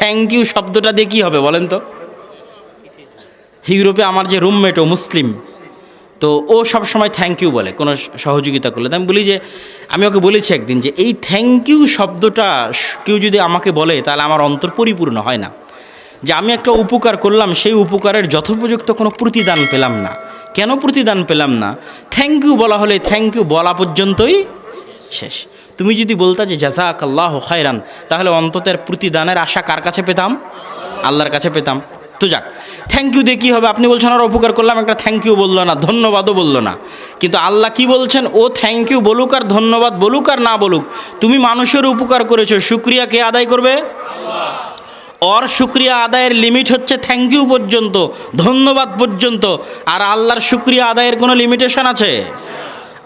Thank you শব্দটা দিয়ে কী হবে বলেন তো? ইউরোপে আমার যে রুমমেট ও মুসলিম, তো ও সব সময় থ্যাংক ইউ বলে কোনো সহযোগিতা করলে। আমি বলি যে, আমি ওকে বলেছি একদিন যে এই থ্যাংক ইউ শব্দটা কেউ যদি আমাকে বলে তাহলে আমার অন্তর পরিপূর্ণ হয় না। যে আমি একটা উপকার করলাম, সেই উপকারের যথোপযুক্ত কোনো প্রতিদান পেলাম না। কেন প্রতিদান পেলাম না? থ্যাংক ইউ বলা হলে থ্যাংক ইউ বলা পর্যন্তই শেষ। তুমি যদি বলতা যে জাযাকাল্লাহু খায়রান, তাহলে অন্ততের প্রতিদানের আশা কার কাছে পেতাম? আল্লাহর কাছে পেতাম। তো যাক, থ্যাংক ইউ দিয়ে কী হবে? আপনি বলছেন আর উপকার করলাম, একটা থ্যাংক ইউ বললো না, ধন্যবাদও বললো না। কিন্তু আল্লাহ কি বলছেন? ও থ্যাংক ইউ বলুক আর ধন্যবাদ বলুক আর না বলুক, তুমি মানুষের উপকার করেছো, শুকরিয়া কে আদায় করবে? ওর শুকরিয়া আদায়ের লিমিট হচ্ছে থ্যাংক ইউ পর্যন্ত, ধন্যবাদ পর্যন্ত। আর আল্লাহর শুকরিয়া আদায়ের কোনো লিমিটেশন আছে?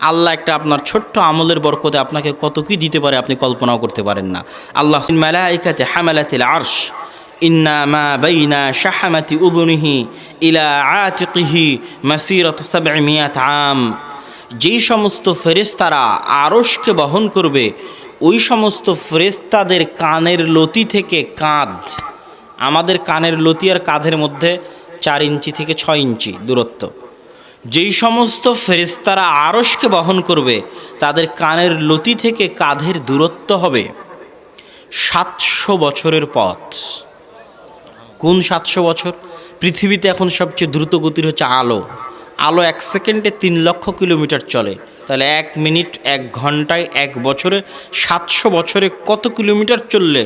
আল্লাহ একটা আপনার ছোট্ট আমলের বরকতে আপনাকে কত কি দিতে পারে আপনি কল্পনাও করতে পারেন না। আল্লাহ মালাইকাতে হামালাতিল আরশ ইন্না মা বাইনা শাহামাতি উযুনিহি ইলা আতিকিহি মাসিরাত ৭০০ আম। যেই সমস্ত ফেরেশতারা আরশকে বহন করবে, ওই সমস্ত ফেরেশতাদের কানের লতি থেকে কাঁধ, আমাদের কানের লতি আর কাঁধের মধ্যে ৪ ইঞ্চি থেকে ৬ ইঞ্চি দূরত্ব, যেই সমস্ত ফেরেশতারা আরশকে বহন করবে তাদের কানের লতি থেকে কাঁধের দূরত্ব হবে ৭০০ বছরের পথ। কোন ৭০০ বছর? পৃথিবীতে এখন সবচেয়ে দ্রুত গতির হচ্ছে আলো। আলো ১ সেকেন্ডে ৩ লক্ষ কিলোমিটার চলে। তাহলে ১ মিনিট ১ ঘন্টায় ১ বছরে ৭০০ বছরে কত কিলোমিটার চললে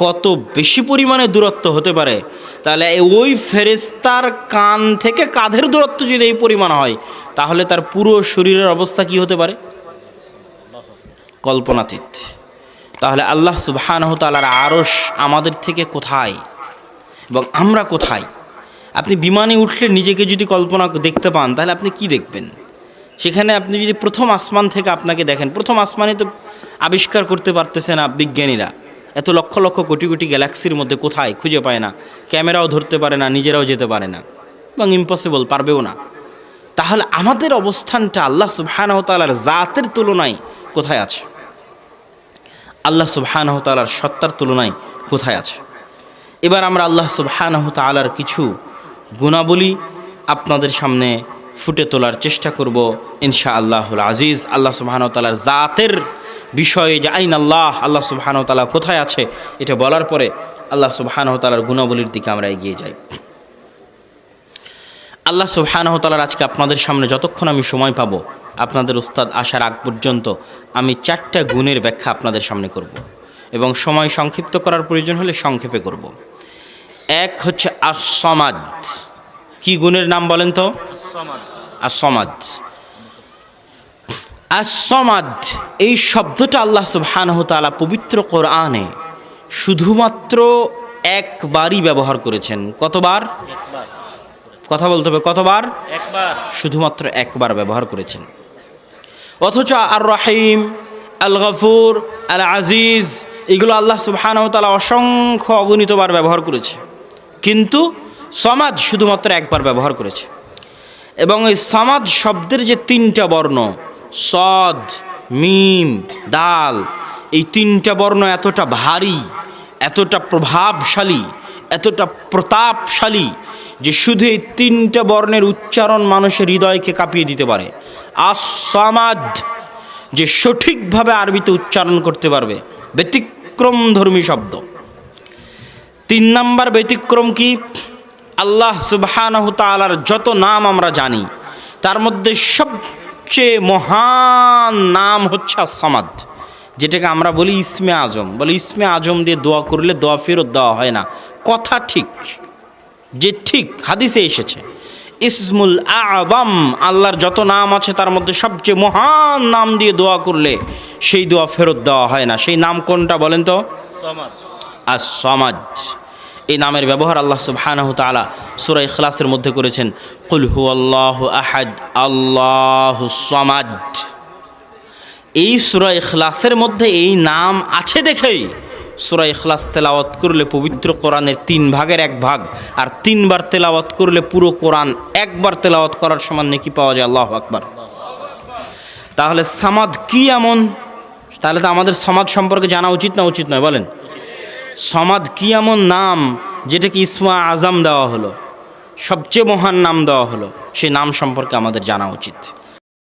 কত বেশি পরিমাণে দূরত্ব হতে পারে? তাহলে ওই ফেরেশতার কান থেকে কাঁধের দূরত্ব যদি এই পরিমাণ হয়, তাহলে তার পুরো শরীরের অবস্থা কি হতে পারে? কল্পনাতীত। তাহলে আল্লাহ সুবহানাহু তাআলার আরশ আমাদের থেকে কোথায় এবং আমরা কোথায়? আপনি বিমানে উঠলে নিজেকে যদি কল্পনা দেখতে পান, তাহলে আপনি কি দেখবেন? সেখানে আপনি যদি প্রথম আসমান থেকে আপনাকে দেখেন, প্রথম আসমানে তো আবিষ্কার করতে পারতেছে না বিজ্ঞানীরা, এত লক্ষ লক্ষ কোটি কোটি গ্যালাক্সির মধ্যে কোথায় খুঁজে পায় না, ক্যামেরাও ধরতে পারে না, নিজেরাও যেতে পারে না, এবং ইম্পসিবল, পারবেও না। তাহলে আমাদের অবস্থানটা আল্লাহ সুবহানাহু তাআলার জাতের তুলনায় কোথায় আছে? আল্লাহ সুবহানাহু তাআলার সত্তার তুলনায় কোথায় আছে? এবার আমরা আল্লাহ সুবহানাহু তাআলার কিছু গুণাবলী আপনাদের সামনে ফুটে তোলার চেষ্টা করব ইনশাআল্লাহুল আজিজ। আল্লাহ সুবহানাহু তাআলার জাতের বিষয়ে যে আইন আল্লাহ, আল্লাহ সুবহানাহু তাআলা কোথায় আছে, এটা বলার পরে আল্লাহ সুবহানাহু তাআলার গুণাবলীর দিকে আমরা এগিয়ে যাই। আল্লাহ সুবহানাহু তাআলার আজকে আপনাদের সামনে যতক্ষণ আমি সময় পাবো, আপনাদের উস্তাদ আসার আগ পর্যন্ত আমি 4টা গুণের ব্যাখ্যা আপনাদের সামনে করব, এবং সময় সংক্ষিপ্ত করার প্রয়োজন হলে সংক্ষেপে করব। এক হচ্ছে আস-সামাদ। কি গুণের নাম বলেন তো? আস-সামাদ। আস-সামাদ এই শব্দটা আল্লাহ সুবহানাহু তাআলা পবিত্র কোরআনে শুধুমাত্র একবারই ব্যবহার করেছেন। কতবার? একবার। কথা বলতে হবে, কতবার? একবার। শুধুমাত্র একবার ব্যবহার করেছেন। অথচ আর রহিম, আল গফুর, আল আজিজ, এগুলো আল্লাহ সুবহানাহু তাআলা অসংখ্য অগণিতবার ব্যবহার করেছে, কিন্তু সামাদ শুধুমাত্র একবার ব্যবহার করেছে। এবং এই সামাদ শব্দের যে 3টা বর্ণ, সদ, মিম, দাল, এই 3টা বর্ণ এতটা ভারী, এতটা প্রভাবশালী, এতটা প্রতাপশালী যে শুধু এই 3টা বর্ণের উচ্চারণ মানুষের হৃদয়কে কাঁপিয়ে দিতে পারে। আস-সামাদ যে সঠিকভাবে আরবিতে উচ্চারণ করতে পারবে, ব্যতিক্রমধর্মী শব্দ। 3 নাম্বার ব্যতিক্রম কি? আল্লাহ সুবহানাহু তাআলার যত নাম আমরা জানি, তার মধ্যে সবচেয়ে মহান নাম হচ্ছে আস-সামাদ, যেটাকে আমরা বলি ইসমে আজম। বলে ইসমে আজম দিয়ে দোয়া করলে দোয়া ফেরত দেওয়া হয় না। কথা ঠিক, যে ঠিক হাদিসে এসেছে। ইসমুল আযম, আল্লাহর যত নাম আছে তার মধ্যে সবচেয়ে মহান নাম দিয়ে দোয়া করলে সেই দোয়া ফেরত দেওয়া হয় না। সেই নাম কোনটা বলেন তো? আস-সামাদ। এই নামের ব্যবহার আল্লাহ সুবহানাহু তাআলা সূরা ইখলাসের মধ্যে করেছেন, কুল হুয়াল্লাহু আহাদ আল্লাহুস সামাদ। এই সূরা ইখলাসের মধ্যে এই নাম আছে দেখেই সূরা ইখলাস তেলাওয়াত করলে পবিত্র কোরআনের 3 ভাগের 1 ভাগ, আর 3 বার তেলাওয়াত করলে পুরো কোরআন একবার তেলাওয়াত করার সমান নেকি পাওয়া যায়। আল্লাহু আকবার। তাহলে সামাদ কি এমন? তাহলে তো আমাদের সামাদ সম্পর্কে জানা উচিত না উচিত নয়? বলেন। সমাদ কি এমন নাম যেটাকে ইসমা আজম দেওয়া হলো, সবচেয়ে মহান নাম দেওয়া হলো, সেই নাম সম্পর্কে আমাদের জানা উচিত।